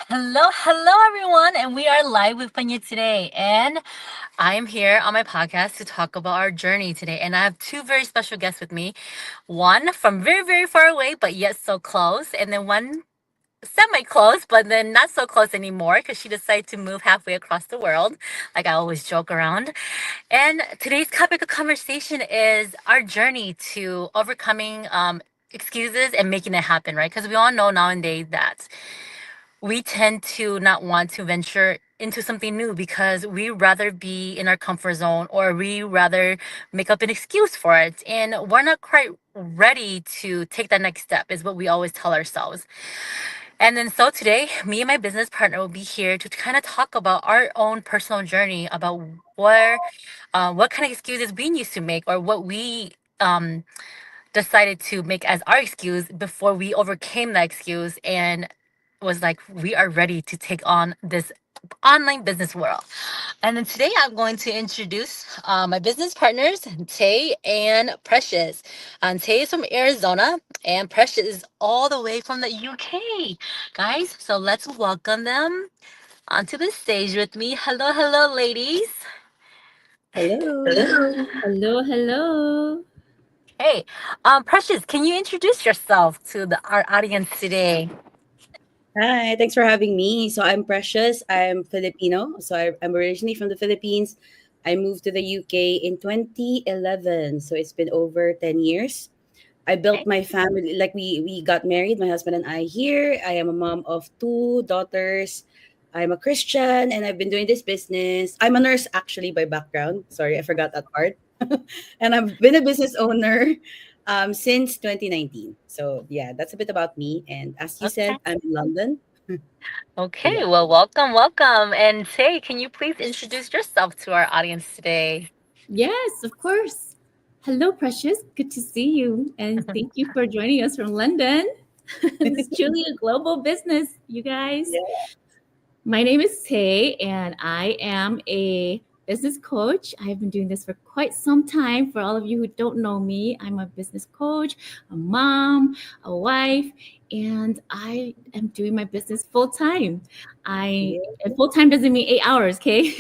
Hello everyone, and we are live with Panya today. And I'm here on my podcast to talk about our journey today. And I have two very special guests with me. One from very, very far away, but yet so close, and then one semi close, but then not so close anymore because she decided to move halfway across the world, like I always joke around. And today's topic of conversation is our journey to overcoming excuses and making it happen, right? Because we all know nowadays that we tend to not want to venture into something new because we rather be in our comfort zone or we rather make up an excuse for it, and we're not quite ready to take that next step is what we always tell ourselves. And then so today me and my business partner will be here to kind of talk about our own personal journey about where what kind of excuses we used to make, or what we decided to make as our excuse before we overcame that excuse and was like, we are ready to take on this online business world. And then today I'm going to introduce my business partners, Tay and Precious. Tay is from Arizona, and Precious is all the way from the UK. Guys, so let's welcome them onto the stage with me. Hello, hello, ladies. Hello. Hello. Hello, hello. Hey, Precious, can you introduce yourself to our audience today? Hi, thanks for having me. So I'm Precious. I'm Filipino. I'm originally from the Philippines. I moved to the UK in 2011. So it's been over 10 years. I built Okay. my family, like we got married, my husband and I here. I am a mom of two daughters. I'm a Christian and I've been doing this business. I'm a nurse actually by background. Sorry, I forgot that part. And I've been a business owner since 2019. So yeah, that's a bit about me. And as you Okay. said, I'm in London. So Okay. yeah. Well, welcome, welcome. And Tay, can you please introduce yourself to our audience today? Yes, of course. Hello, Precious. Good to see you. And thank you for joining us from London. This is truly a global business, you guys. Yeah. My name is Tay, and I am a business coach. I've been doing this for quite some time. For all of you who don't know me, I'm a business coach, a mom, a wife, and I am doing my business full time. I Yeah. and full time doesn't mean 8 hours, okay?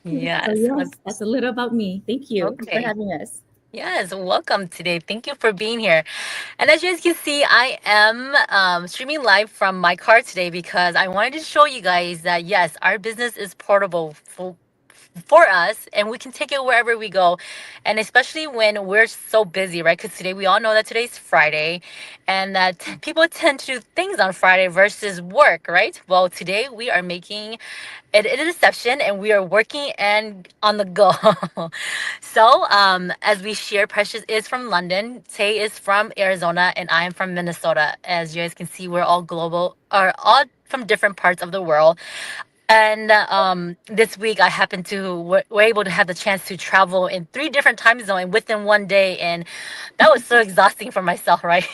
So Yes. yes, that's a little about me. Thank you for Okay. having us. Yes, welcome today. Thank you for being here. And as you guys can see, I am streaming live from my car today because I wanted to show you guys that yes, our business is portable for us, and we can take it wherever we go. And especially when we're so busy, right? Because today we all know that today's Friday and that people tend to do things on Friday versus work, right? Well, today we are making it is a exception and we are working and on the go. So as we share, Precious is from London, Tay is from Arizona, and I am from Minnesota. As you guys can see, we're all global, are all from different parts of the world. And this week, I happened to were able to have the chance to travel in three different time zones within one day, and that was so exhausting for myself, right?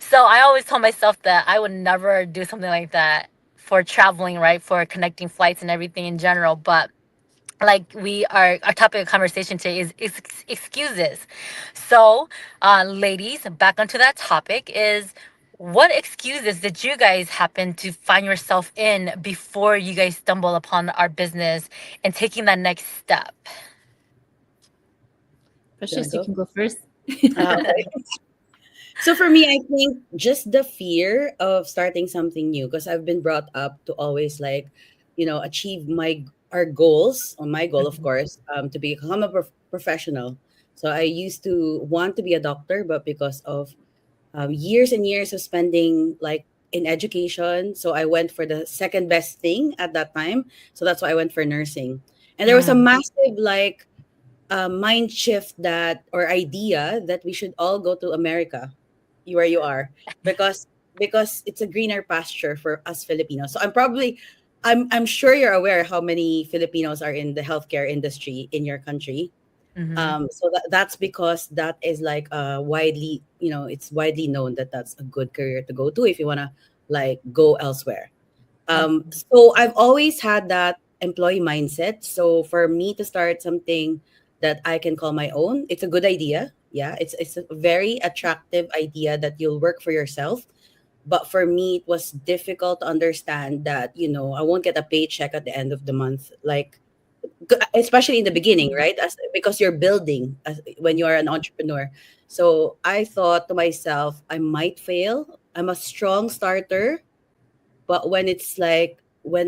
So I always told myself that I would never do something like that for traveling, right? For connecting flights and everything in general, but like we are our topic of conversation today is excuses. So ladies, back onto that topic is, what excuses did you guys happen to find yourself in before you guys stumble upon our business and taking that next step? You want Precious, to you go? can go first. Okay. So for me, I think just the fear of starting something new, because I've been brought up to always like, achieve my our goals, or my goal, of Mhm. course, to become a professional. So I used to want to be a doctor, but because of years and years of spending like in education, so I went for the second best thing at that time. So that's why I went for nursing, and there was a Mm. massive like mind shift that or idea that we should all go to America, where you are, because it's a greener pasture for us Filipinos. So I'm sure you're aware how many Filipinos are in the healthcare industry in your country. Mhm. So that's because that is like widely, it's widely known that that's a good career to go to if you want to like go elsewhere. Okay. So I've always had that employee mindset. So for me to start something that I can call my own, it's a good idea. Yeah, it's a very attractive idea that you'll work for yourself. But for me, it was difficult to understand that, I won't get a paycheck at the end of the month. Like, especially in the beginning, right? Because you're building when you are an entrepreneur. So I thought to myself, I might fail. I'm a strong starter, but when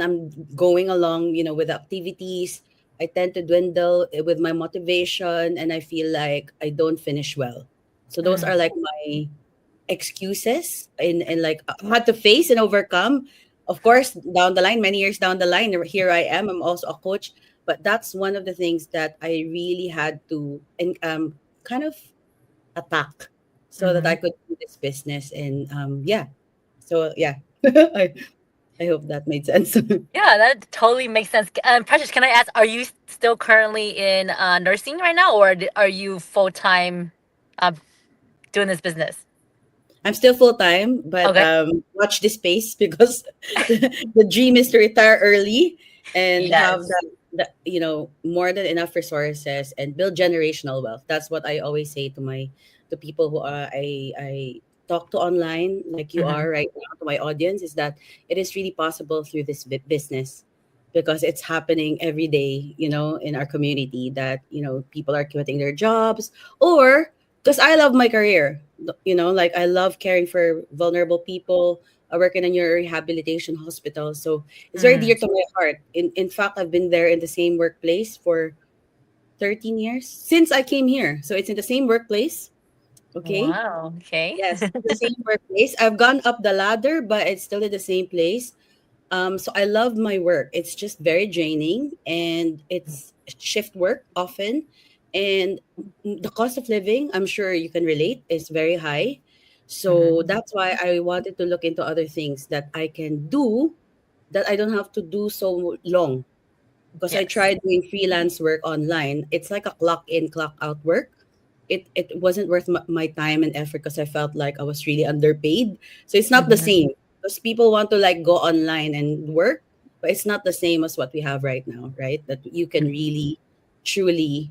I'm going along, with activities, I tend to dwindle with my motivation, and I feel like I don't finish well. So those are Mm. like my excuses, and like I had to face and overcome. Of course, down the line, many years down the line, here I am. I'm also a coach, but that's one of the things that I really had to kind of attack so that I Mhm. could do this business. And yeah, so yeah, I hope that made sense. Yeah, that totally makes sense. Precious, can I ask, are you still currently in nursing right now, or are you full time uh, doing this business? I'm still full time, but Okay. watch this space because the dream is to retire early and have Yes. that, more than enough resources and build generational wealth. That's what I always say to people who I talk to online, like you Hmm. are right now, to my audience, is that it is really possible through this business because it's happening every day, in our community that people are quitting their jobs, or because I love my career. Like I love caring for vulnerable people. I work in a neuro rehabilitation hospital, so it's very Hmm. dear to my heart. In fact, I've been there in the same workplace for 13 years since I came here. So it's in the same workplace. Okay. Wow. Okay. Yes, the same workplace. I've gone up the ladder, but it's still in the same place. So I love my work. It's just very draining, and it's shift work often. And the cost of living, I'm sure you can relate, is very high. So Hmm. that's why I wanted to look into other things that I can do that I don't have to do so long. Because I Yes. tried doing freelance work online. It's like a clock in, clock out work. It wasn't worth my time and effort because I felt like I was really underpaid. So it's not the Hmm. same because people want to like go online and work, but it's not the same as what we have right now, right? That you can really truly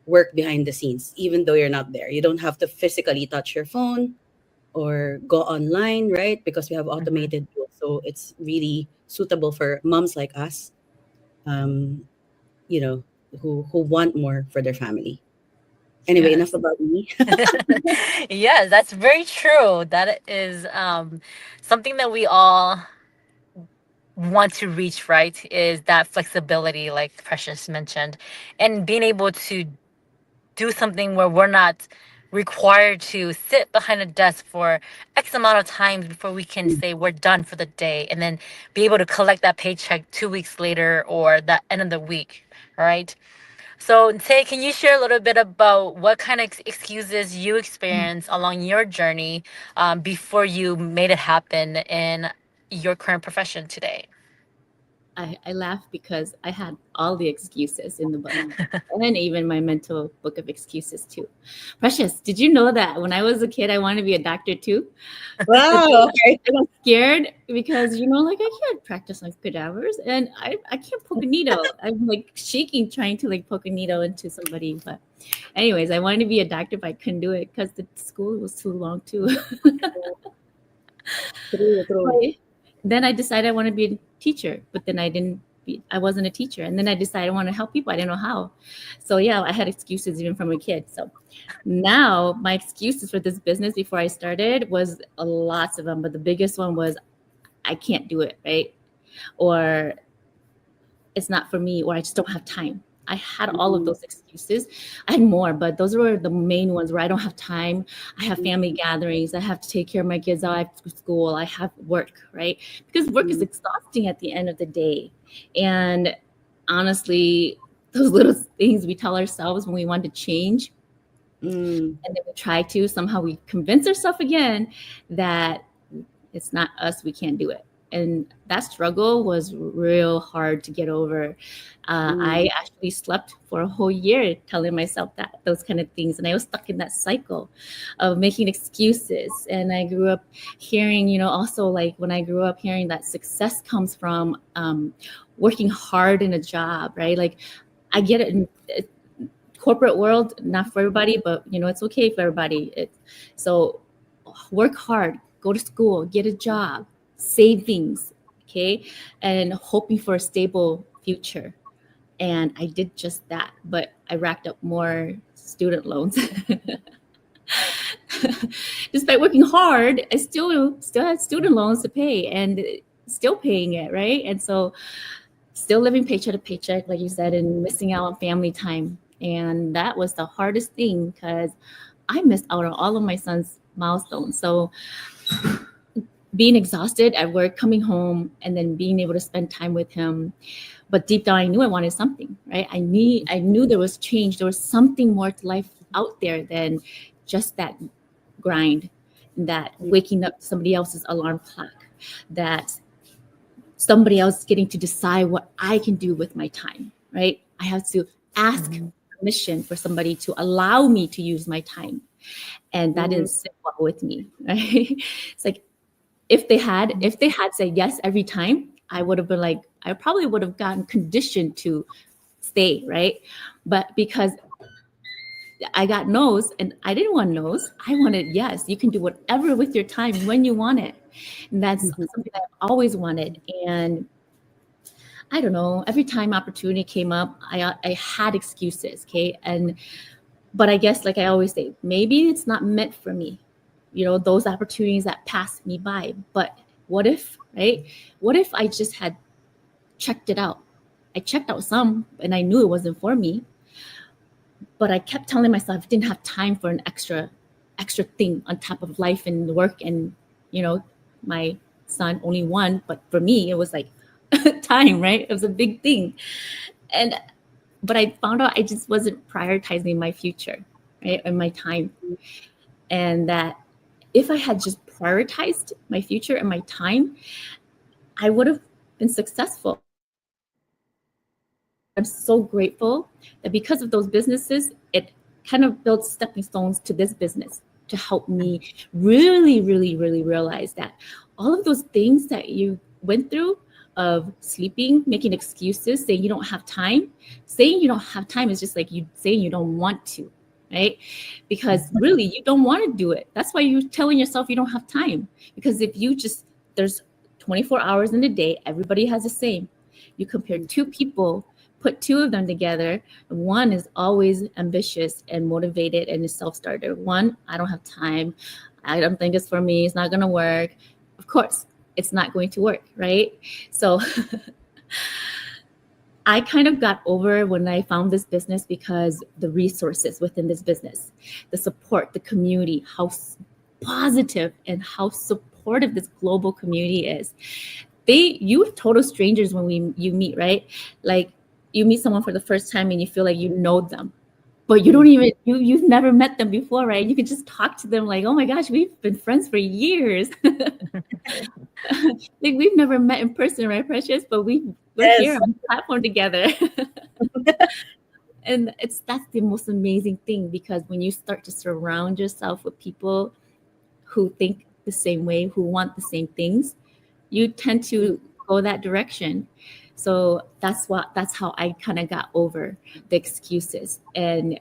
work behind the scenes, even though you're not there. You don't have to physically touch your phone or go online, right? Because we have Hmm. automated tools. So it's really suitable for moms like us, um, you know, who want more for their family. Anyway, enough Yes. about me. Yes, that's very true. That is something that we all want to reach, right? Is that flexibility, like Precious mentioned, and being able to do something where we're not required to sit behind a desk for X amount of times before we can say we're done for the day, and then be able to collect that paycheck 2 weeks later or the end of the week, right? So, Tay, can you share a little bit about what kind of excuses you experienced along your journey before you made it happen in your current profession today? I laugh because I had all the excuses in the book and even my mental book of excuses too. Precious, did you know that when I was a kid, I wanted to be a doctor too? But Wow. Okay. I got scared because, like I can't practice on cadavers and I can't poke a needle. I'm like shaking trying to like poke a needle into somebody. But anyways, I wanted to be a doctor, but I couldn't do it because the school was too long too. True, true. Right. Then I decided I want to be a teacher, but then I wasn't a teacher. And then I decided I want to help people. I didn't know how. So yeah, I had excuses even from a kid. So now my excuses for this business before I started was lots of them, but the biggest one was I can't do it, right? Or it's not for me, or I just don't have time. I had all of Mhm, those excuses. I had more, but those were the main ones where I don't have time. I have family gatherings. I have to take care of my kids. I have school. I have work, right? Because work is mhm, exhausting at the end of the day. And honestly, those little things we tell ourselves when we want to change, mm, and then we try to, somehow we convince ourselves again that it's not us, we can't do it. And that struggle was real hard to get over. I mm, actually slept for a whole year telling myself that those kind of things, and I was stuck in that cycle of making excuses. And I grew up hearing, also like when I grew up hearing that success comes from working hard in a job, right? Like I get it in corporate world, not for everybody, but it's okay for everybody. So work hard, go to school, get a job, savings, okay, and hoping for a stable future. And I did just that, but I racked up more student loans. Despite working hard, I still had student loans to pay and still paying it, right? And so still living paycheck to paycheck, like you said, and missing out on family time. And that was the hardest thing because I missed out on all of my son's milestones. So being exhausted at work, coming home, and then being able to spend time with him. But deep down, I knew I wanted something, right? I knew there was change. There was something more to life out there than just that grind, that waking up somebody else's alarm clock, that somebody else getting to decide what I can do with my time, right? I have to ask permission for somebody to allow me to use my time. And that didn't sit well with me, right? It's like if they had said yes every time, I would have been like, I probably would have gotten conditioned to stay, right? But because I got no's and I didn't want no's, I wanted yes. You can do whatever with your time when you want it. And that's something that I've always wanted. And I don't know, every time opportunity came up, I had excuses, okay? But I guess, like I always say, maybe it's not meant for me, those opportunities that passed me by. But what if, right? What if I just had checked it out? I checked out some and I knew it wasn't for me. But I kept telling myself I didn't have time for an extra thing on top of life and work and, my son, only one. But for me, it was like time, right? It was a big thing. But I found out I just wasn't prioritizing my future, right? And my time. And that if I had just prioritized my future and my time, I would have been successful. I'm so grateful that because of those businesses, it kind of built stepping stones to this business to help me really, really, really realize that all of those things that you went through of sleeping, making excuses, saying you don't have time. Saying you don't have time is just like you saying you don't want to, right? Because really you don't want to do it. That's why you're telling yourself you don't have time. Because if there's 24 hours in a day, everybody has the same. You compare two people, put two of them together. One is always ambitious and motivated and a self-starter. One, I don't have time. I don't think it's for me. It's not going to work. Of course, it's not going to work, right? So I kind of got over when I found this business because the resources within this business, the support, the community, how positive and how supportive this global community is. You total strangers when you meet, right? Like you meet someone for the first time and you feel like you know them, but you've never met them before, right? You can just talk to them like, oh my gosh, we've been friends for years. Like we've never met in person, right, Precious? But we're here on the platform together. And that's the most amazing thing, because when you start to surround yourself with people who think the same way, who want the same things, you tend to go that direction. So that's how I kind of got over the excuses and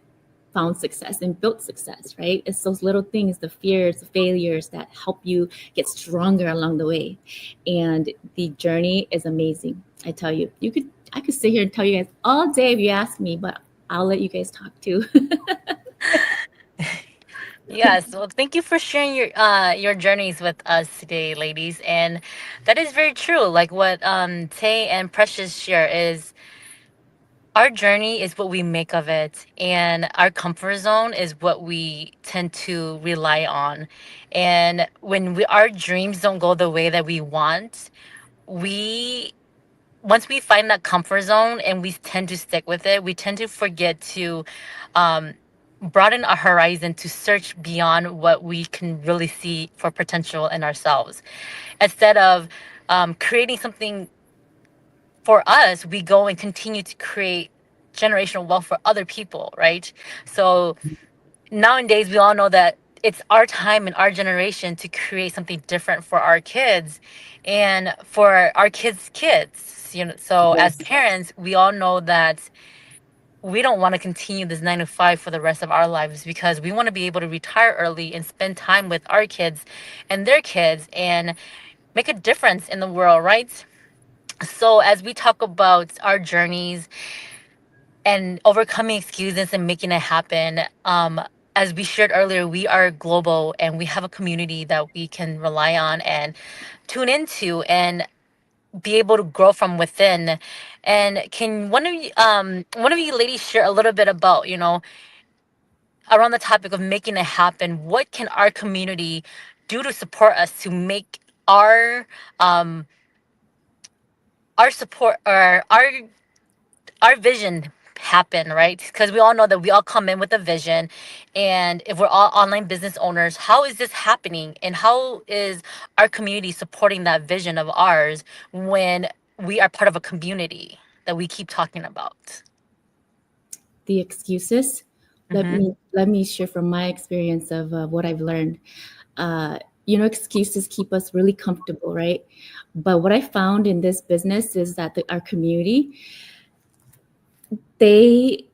found success and built success, right? It's those little things, the fears, the failures that help you get stronger along the way. And the journey is amazing. I tell you, I could sit here and tell you guys all day if you ask me, but I'll let you guys talk too. Yes, well, thank you for sharing your journeys with us today, ladies. And that is very true. Like what Tay and Precious share is our journey is what we make of it, and our comfort zone is what we tend to rely on. And when our dreams don't go the way that we want, we once we find that comfort zone and we tend to stick with it, we tend to forget to um, broaden our horizon to search beyond what we can really see for potential in ourselves. Instead of creating something for us, we go and continue to create generational wealth for other people, right? So nowadays, we all know that it's our time and our generation to create something different for our kids and for our kids' kids. So as parents, we all know that we don't want to continue this 9 to 5 for the rest of our lives, because we want to be able to retire early and spend time with our kids and their kids and make a difference in the world, right? So, as we talk about our journeys and overcoming excuses and making it happen, as we shared earlier, we are global and we have a community that we can rely on and tune into and be able to grow from within. And can one of you ladies share a little bit about, around the topic of making it happen, what can our community do to support us to make um our support or our vision happen, right? Because we all know that we all come in with a vision, and if we're all online business owners, how is this happening, and how is our community supporting that vision of ours when we are part of a community that we keep talking about? The excuses. Let Mm-hmm. me share from my experience of what I've learned. Excuses keep us really comfortable, right? But what I found in this business is that our community, they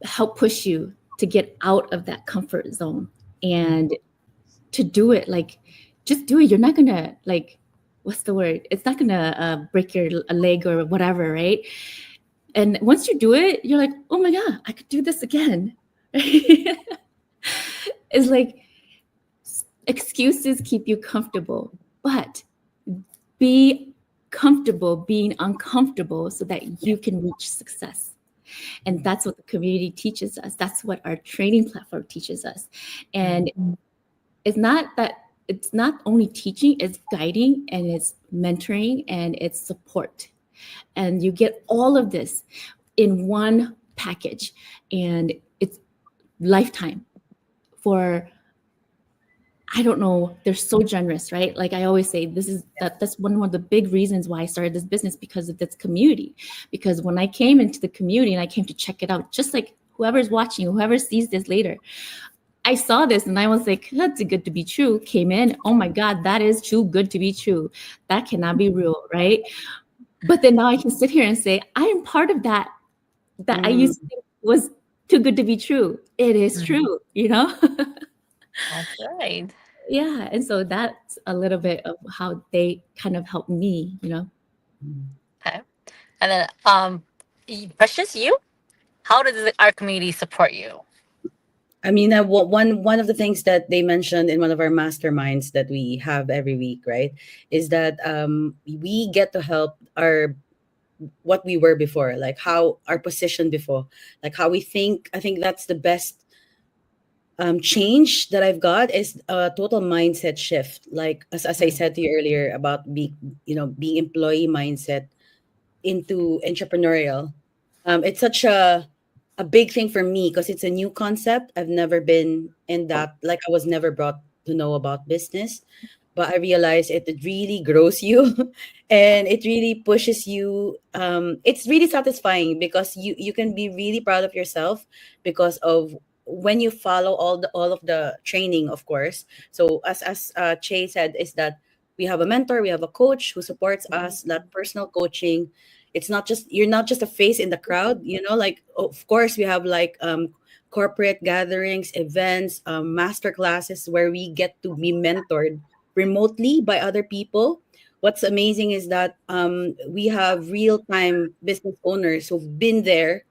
help push you to get out of that comfort zone and to do it. Like, just do it. You're not gonna, like, what's the word? It's not gonna break your a leg or whatever, right? And once you do it, you're like, oh my God, I could do this again. It's like excuses keep you comfortable, but be comfortable being uncomfortable so that you can reach success. And that's what the community teaches us. That's what our training platform teaches us. And it's not only teaching, it's guiding and it's mentoring and it's support. And you get all of this in one package, and it's lifetime for, I don't know, they're so generous, right? Like I always say, that's one of the big reasons why I started this business, because of this community. Because when I came into the community and I came to check it out, just like whoever's watching, whoever sees this later, I saw this and I was like, that's too good to be true. Came in, oh my God, that is too good to be true. That cannot be real, right? But then now I can sit here and say, I am part of that I used to think was too good to be true. It is true, That's right. Yeah. And so that's a little bit of how they kind of help me. Okay. And then, Precious, you, how does our community support you? I mean, one of the things that they mentioned in one of our masterminds that we have every week, right, is that we get to help our what we were before, like how our position before, like how we think. I think that's the best change that I've got is a total mindset shift. Like as I said to you earlier about being employee mindset into entrepreneurial. It's such a big thing for me because it's a new concept. I've never been in that. Like I was never brought to know about business, but I realized it really grows you, and it really pushes you. It's really satisfying because you can be really proud of yourself because of when you follow all of the training, of course. So as Che said, is that we have a mentor, we have a coach who supports us, that personal coaching. It's not just, you're not just a face in the crowd, like of course we have like corporate gatherings, events, master classes where we get to be mentored remotely by other people. What's amazing is that we have real-time business owners who've been there,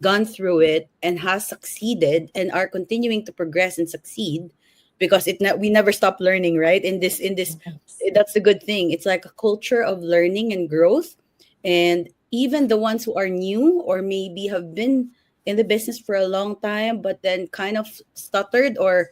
gone through it, and has succeeded and are continuing to progress and succeed because we never stop learning, right? In this, that's the good thing. It's like a culture of learning and growth. And even the ones who are new or maybe have been in the business for a long time but then kind of stuttered or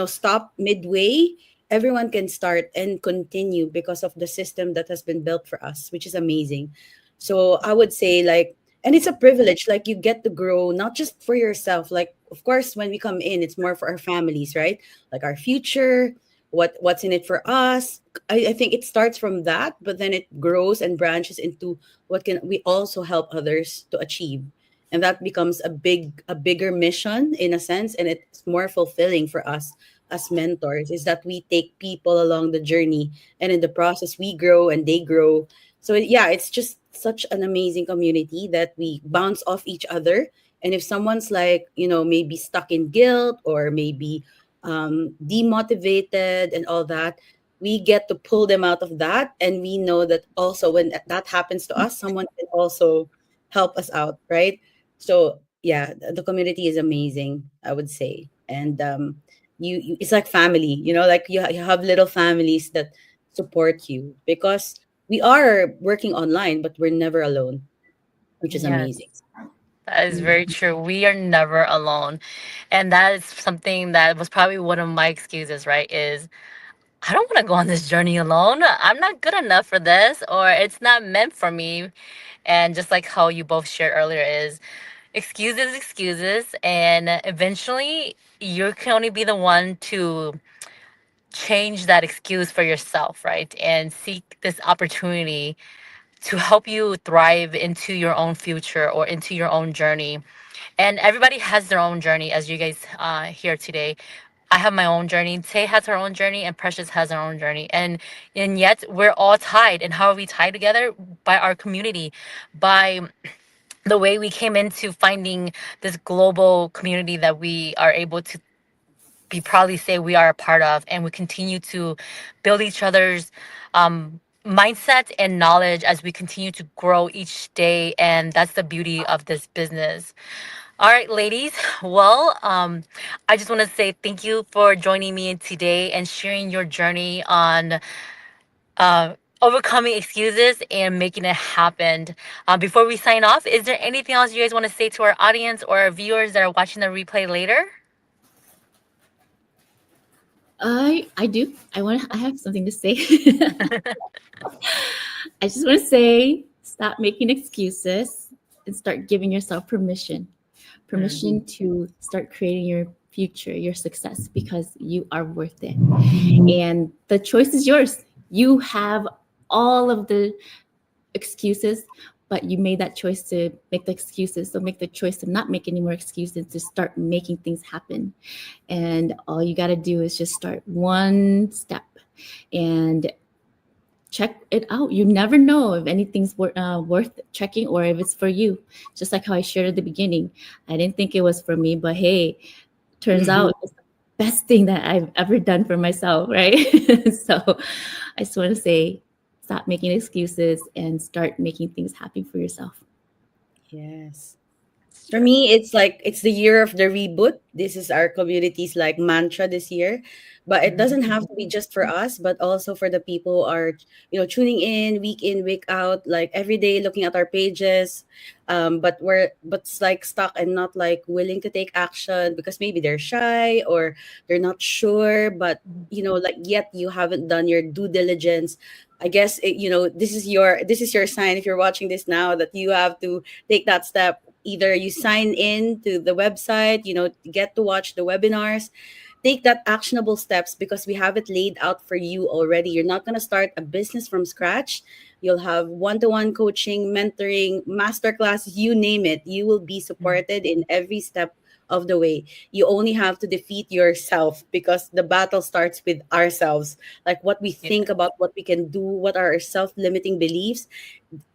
stopped midway, everyone can start and continue because of the system that has been built for us, which is amazing. So I would say, like, and it's a privilege, like you get to grow not just for yourself, like of course when we come in it's more for our families, right? Like our future, what's in it for us. I think it starts from that, but then it grows and branches into what can we also help others to achieve. And that becomes a bigger mission in a sense, and it's more fulfilling for us as mentors, is that we take people along the journey, and in the process we grow and they grow. So yeah, it's just such an amazing community that we bounce off each other And if someone's like, maybe stuck in guilt or maybe demotivated and all that, we get to pull them out of that. And we know that also when that happens to us, someone can also help us out, right? So yeah, the community is amazing, I would say. And it's like family, like you have little families that support you, because we are working online, but we're never alone, which is Yes. amazing. That is very Mhm. true. We are never alone. And that is something that was probably one of my excuses, right? Is I don't want to go on this journey alone. I'm not good enough for this, or it's not meant for me. And just like how you both shared earlier, is excuses, excuses. And eventually, you can only be the one to change that excuse for yourself, right? And seek this opportunity to help you thrive into your own future or into your own journey. And everybody has their own journey, as you guys hear today. I have my own journey. Tay has her own journey, and Precious has her own journey. And yet we're all tied. And how are we tied together? By our community, by the way we came into finding this global community that we are able to be proudly say we are a part of, and we continue to build each other's mindset and knowledge as we continue to grow each day. And that's the beauty of this business. All right, ladies. Well, I just want to say thank you for joining me in today and sharing your journey on overcoming excuses and making it happen. Before we sign off, is there anything else you guys want to say to our audience or our viewers that are watching the replay later? I do. I have something to say. I just want to say stop making excuses and start giving yourself permission to start creating your future, your success, because you are worth it. And the choice is yours. You have all of the excuses, but you made that choice to make the excuses. So make the choice to not make any more excuses, to start making things happen. And all you got to do is just start one step and check it out. You never know if anything's worth checking or if it's for you. Just like how I shared at the beginning. I didn't think it was for me, but hey, turns Mhm. out it's the best thing that I've ever done for myself, right? So I just want to say, stop making excuses and start making things happen for yourself. Yes. For me, it's like it's the year of the reboot. This is our community's like mantra this year. But it doesn't have to be just for us, but also for the people who are, tuning in, week out, like every day looking at our pages. But it's like stuck and not like willing to take action because maybe they're shy or they're not sure, but like yet you haven't done your due diligence. I guess this is your sign if you're watching this now that you have to take that step. Either you sign in to the website, get to watch the webinars, take that actionable steps because we have it laid out for you already. You're not going to start a business from scratch. You'll have one-to-one coaching, mentoring, master classes, you name it. You will be supported in every step of the way. You only have to defeat yourself because the battle starts with ourselves. Like what we Yeah. think about, what we can do, what are our self-limiting beliefs.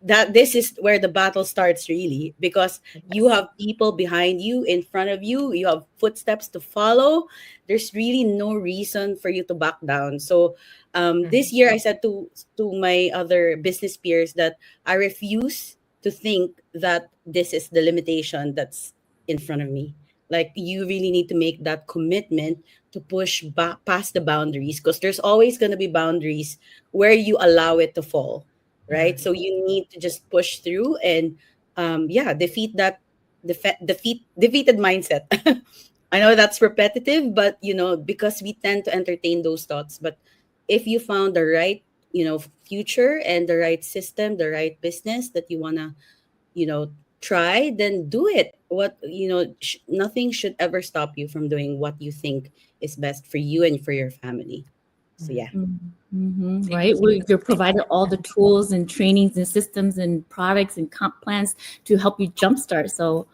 That this is where the battle starts really, because you Yes. have people behind you, in front of you, you have footsteps to follow. There's really no reason for you to back down. So this Mhm. year I said to my other business peers that I refuse to think that this is the limitation that's in front of me. Like you really need to make that commitment to push back past the boundaries, because there's always going to be boundaries where you allow it to fall, right? Mhm. So you need to just push through and defeat that defeated mindset. I know that's repetitive, but because we tend to entertain those thoughts. But if you found the right, future and the right system, the right business that you wanna, try, then do it. Nothing should ever stop you from doing what you think is best for you and for your family. So yeah. Mhm. Thank Right? you. You're Thank provided all the tools and trainings and systems and products and comp plans to help you jumpstart. So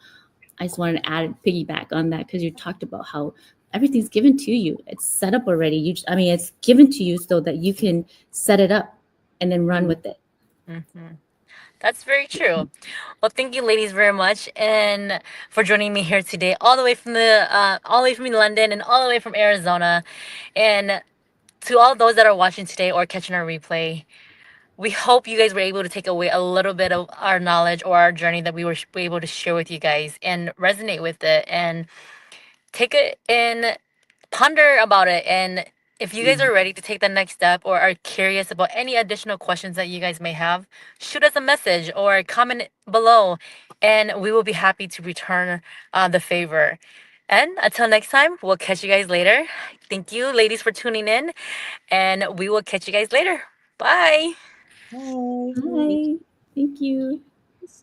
I just wanted to add piggyback on that because you talked about how everything's given to you. It's set up already. It's given to you so that you can set it up and then run with it. Mhm. That's very true. Well, thank you, ladies, very much, and for joining me here today, all the way from all the way from London and all the way from Arizona, and to all those that are watching today or catching our replay. We hope you guys were able to take away a little bit of our knowledge or our journey that we were able to share with you guys and resonate with it and take it and ponder about it. And if you guys Mm. are ready to take the next step or are curious about any additional questions that you guys may have, shoot us a message or comment below, and we will be happy to return the favor. And until next time, we'll catch you guys later. Thank you, ladies, for tuning in, and we will catch you guys later. Bye. Bye. Thank Bye. Thank you. you.